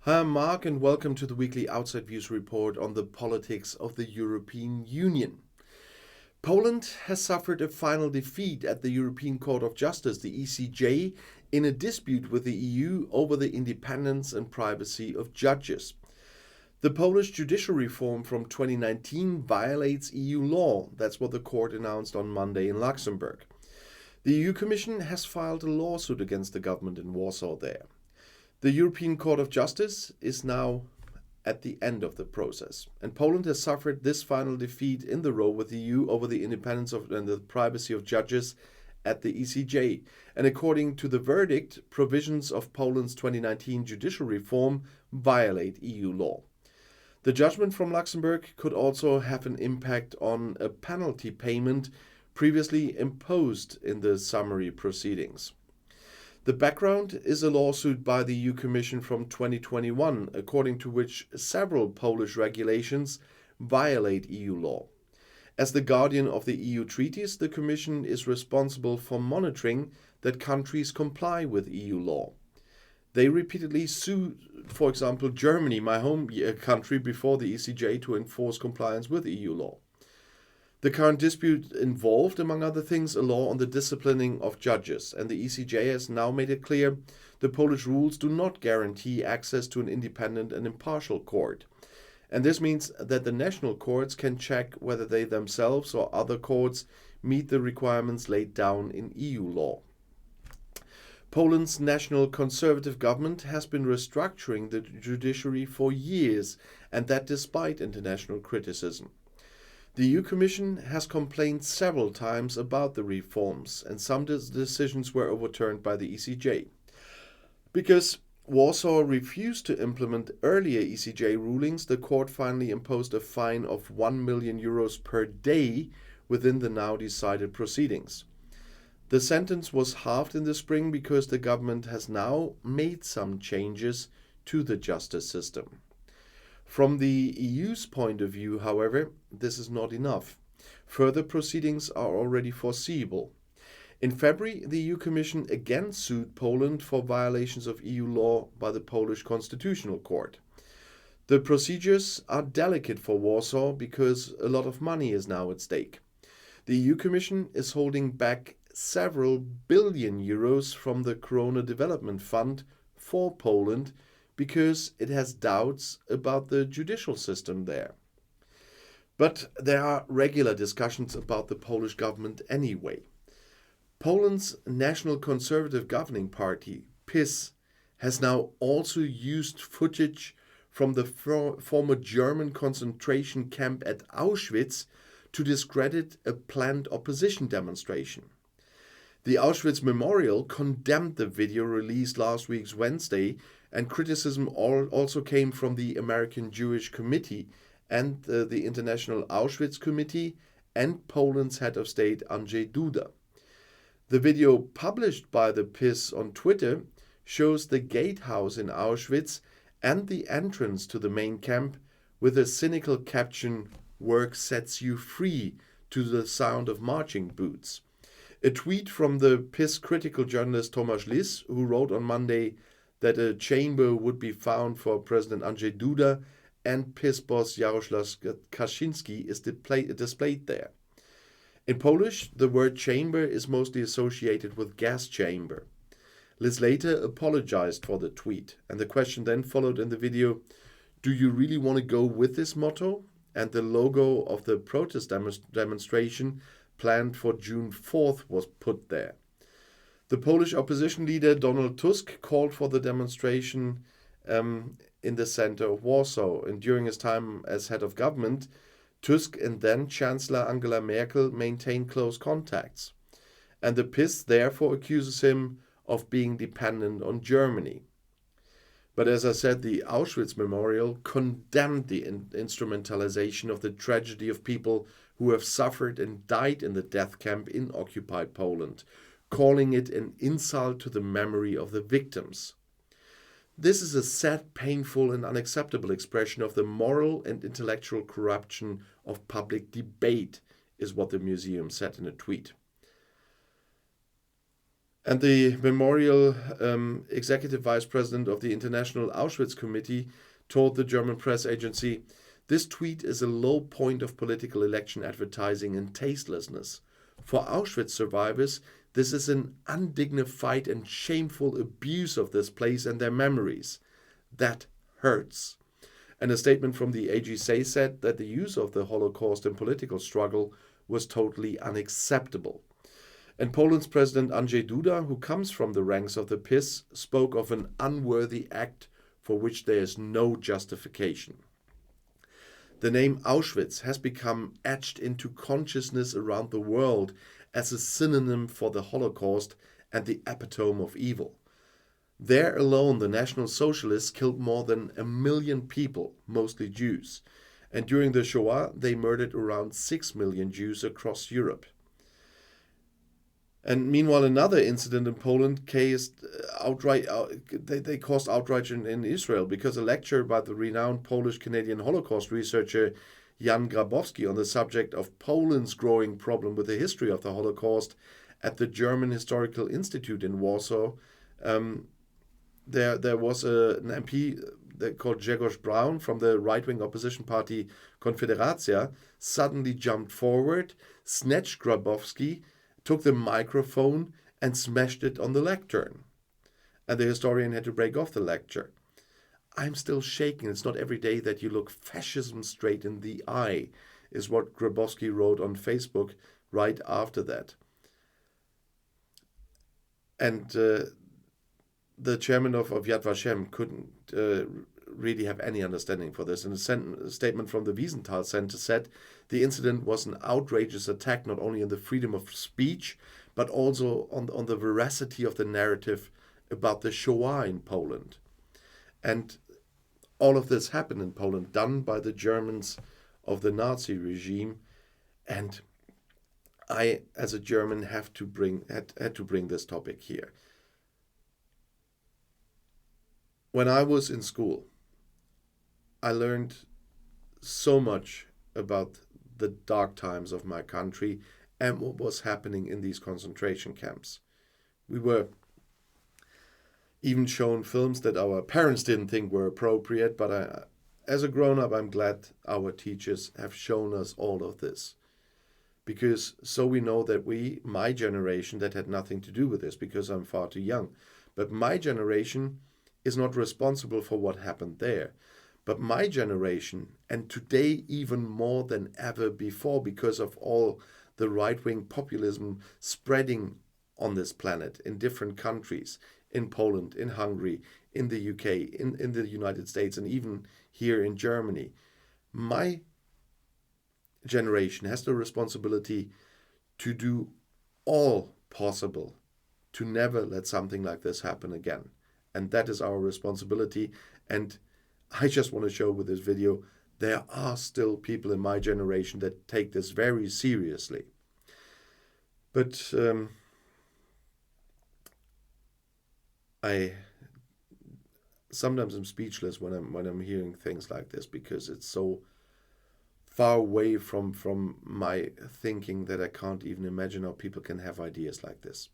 Hi, I'm Mark, and welcome to the weekly Outside Views report on the politics of the European Union. Poland has suffered a final defeat at the European Court of Justice, the ECJ, in a dispute with the EU over the independence and privacy of judges. The Polish judicial reform from 2019 violates EU law. That's what the court announced on Monday in Luxembourg. The EU Commission has filed a lawsuit against the government in Warsaw there. The European Court of Justice is now at the end of the process, and Poland has suffered this final defeat in the row with the EU over the independence and the privacy of judges at the ECJ. And according to the verdict, provisions of Poland's 2019 judicial reform violate EU law. The judgment from Luxembourg could also have an impact on a penalty payment previously imposed in the summary proceedings. The background is a lawsuit by the EU Commission from 2021, according to which several Polish regulations violate EU law. As the guardian of the EU treaties, the Commission is responsible for monitoring that countries comply with EU law. They repeatedly sue, for example, Germany, my home country, before the ECJ to enforce compliance with EU law. The current dispute involved, among other things, a law on the disciplining of judges, and the ECJ has now made it clear the Polish rules do not guarantee access to an independent and impartial court. And this means that the national courts can check whether they themselves or other courts meet the requirements laid down in EU law. Poland's national conservative government has been restructuring the judiciary for years, and that despite international criticism. The EU Commission has complained several times about the reforms, and some decisions were overturned by the ECJ. Because Warsaw refused to implement earlier ECJ rulings, the court finally imposed a fine of €1 million per day within the now decided proceedings. The sentence was halved in the spring because the government has now made some changes to the justice system. From the EU's point of view, however, this is not enough. Further proceedings are already foreseeable. In February, the EU Commission again sued Poland for violations of EU law by the Polish Constitutional Court. The procedures are delicate for Warsaw because a lot of money is now at stake. The EU Commission is holding back several billion euros from the Corona Development Fund for Poland because it has doubts about the judicial system there. But there are regular discussions about the Polish government anyway. Poland's National Conservative Governing Party, Pies, has now also used footage from the former German concentration camp at Auschwitz to discredit a planned opposition demonstration. The Auschwitz Memorial condemned the video released last week Wednesday, and criticism also came from the American Jewish Committee and the International Auschwitz Committee and Poland's head of state Andrzej Duda. The video published by the PiS on Twitter shows the gatehouse in Auschwitz and the entrance to the main camp with a cynical caption, "Work sets you free," to the sound of marching boots. A tweet from the PiS critical journalist Tomasz Lis, who wrote on Monday that a chamber would be found for President Andrzej Duda and PiS boss Jarosław Kaczyński, is displayed there. In Polish, the word chamber is mostly associated with gas chamber. Lis later apologized for the tweet, and the question then followed in the video, "Do you really want to go with this motto?" And the logo of the protest demonstration planned for June 4th was put there. The Polish opposition leader Donald Tusk called for the demonstration in the center of Warsaw, and during his time as head of government, Tusk and then Chancellor Angela Merkel maintained close contacts, and the PiS therefore accuses him of being dependent on Germany. But as I said, the Auschwitz Memorial condemned the instrumentalization of the tragedy of people who have suffered and died in the death camp in occupied Poland, calling it an insult to the memory of the victims. This is a sad, painful, and unacceptable expression of the moral and intellectual corruption of public debate, is what the museum said in a tweet. And the memorial executive vice president of the International Auschwitz Committee told the German press agency, "This tweet is a low point of political election advertising and tastelessness. For Auschwitz survivors, this is an undignified and shameful abuse of this place and their memories. That hurts." And a statement from the AGC said that the use of the Holocaust in political struggle was totally unacceptable. And Poland's President Andrzej Duda, who comes from the ranks of the PiS, spoke of an unworthy act for which there is no justification. The name Auschwitz has become etched into consciousness around the world as a synonym for the Holocaust and the epitome of evil. There alone, the National Socialists killed more than 1 million people, mostly Jews. And during the Shoah, they murdered around 6 million Jews across Europe. And meanwhile, another incident in Poland caused outrage in Israel, because a lecture by the renowned Polish-Canadian Holocaust researcher Jan Grabowski on the subject of Poland's growing problem with the history of the Holocaust at the German Historical Institute in Warsaw, there was an MP called Grzegorz Braun from the right-wing opposition party Konfederacja suddenly jumped forward, snatched Grabowski, took the microphone and smashed it on the lectern. And the historian had to break off the lecture. "I'm still shaking. It's not every day that you look fascism straight in the eye," is what Grabowski wrote on Facebook right after that. And the chairman of Yad Vashem couldn't really have any understanding for this. And a statement from the Wiesenthal Center said the incident was an outrageous attack not only on the freedom of speech, but also on the veracity of the narrative about the Shoah in Poland. And all of this happened in Poland, done by the Germans of the Nazi regime. And I, as a German, had to bring this topic here. When I was in school, I learned so much about the dark times of my country and what was happening in these concentration camps. We were even shown films that our parents didn't think were appropriate, but as a grown-up, I'm glad our teachers have shown us all of this. Because so we know that my generation, that had nothing to do with this because I'm far too young, but my generation is not responsible for what happened there. But my generation, and today even more than ever before, because of all the right-wing populism spreading on this planet in different countries, in Poland, in Hungary, in the UK, in the United States, and even here in Germany, my generation has the responsibility to do all possible to never let something like this happen again. And that is our responsibility. And I just want to show with this video, there are still people in my generation that take this very seriously. But sometimes I'm speechless when I'm hearing things like this, because it's so far away from my thinking that I can't even imagine how people can have ideas like this.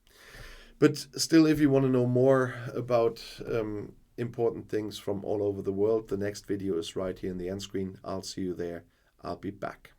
But still, if you want to know more about important things from all over the world, the next video is right here in the end screen. I'll see you there. I'll be back.